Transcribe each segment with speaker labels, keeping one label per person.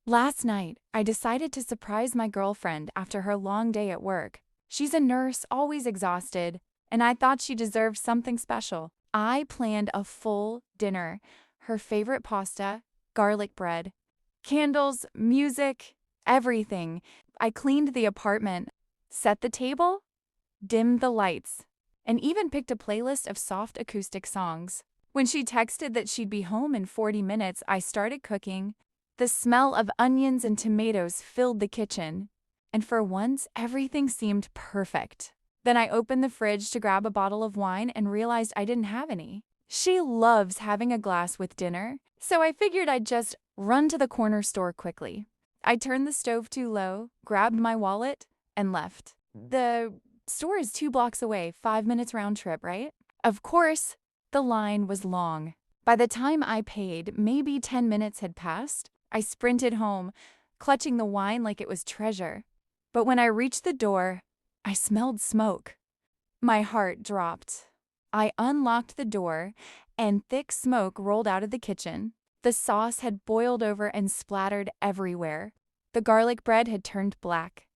Speaker 1: Last night, I decided to surprise my girlfriend after her long day at work. She's a nurse, always exhausted, and I thought she deserved something special. I planned a full dinner, her favorite pasta, garlic bread, candles, music, everything. I cleaned the apartment, set the table, dimmed the lights, and even picked a playlist of soft acoustic songs. When she texted that she'd be home in 40 minutes, I started cooking. The smell of onions and tomatoes filled the kitchen, and for once, everything seemed perfect. Then I opened the fridge to grab a bottle of wine and realized I didn't have any. She loves having a glass with dinner, so I figured I'd just run to the corner store quickly. I turned the stove too low, grabbed my wallet, and left. The store is 2 blocks away, 5 minutes round trip, right? Of course, the line was long. By the time I paid, maybe 10 minutes had passed. I sprinted home, clutching the wine like it was treasure. But when I reached the door, I smelled smoke. My heart dropped. I unlocked the door, and thick smoke rolled out of the kitchen. The sauce had boiled over and splattered everywhere. The garlic bread had turned black.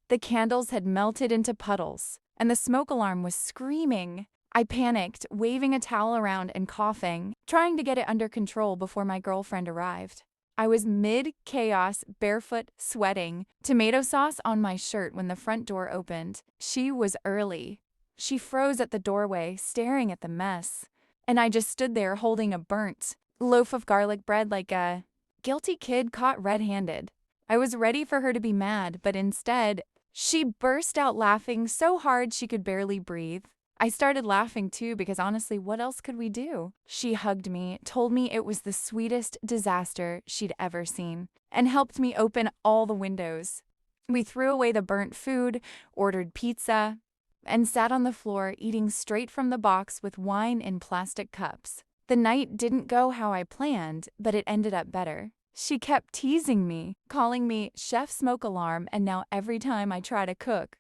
Speaker 1: The candles had melted into puddles, and the smoke alarm was screaming. I panicked, waving a towel around and coughing, trying to get it under control before my girlfriend arrived. I was mid-chaos, barefoot, sweating, tomato sauce on my shirt when the front door opened. She was early. She froze at the doorway, staring at the mess. And I just stood there holding a burnt loaf of garlic bread like a guilty kid caught red-handed. I was ready for her to be mad, but instead, she burst out laughing so hard she could barely breathe. I started laughing too because honestly, what else could we do? She hugged me, told me it was the sweetest disaster she'd ever seen, and helped me open all the windows. We threw away the burnt food, ordered pizza, and sat on the floor eating straight from the box with wine in plastic cups. The night didn't go how I planned, but it ended up better. She kept teasing me, calling me Chef Smoke Alarm, and now every time I try to cook,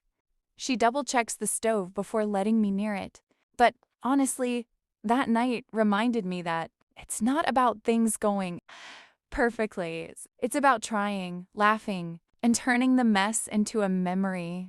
Speaker 1: she double-checks the stove before letting me near it. But honestly, that night reminded me that it's not about things going perfectly. It's about trying, laughing, and turning the mess into a memory.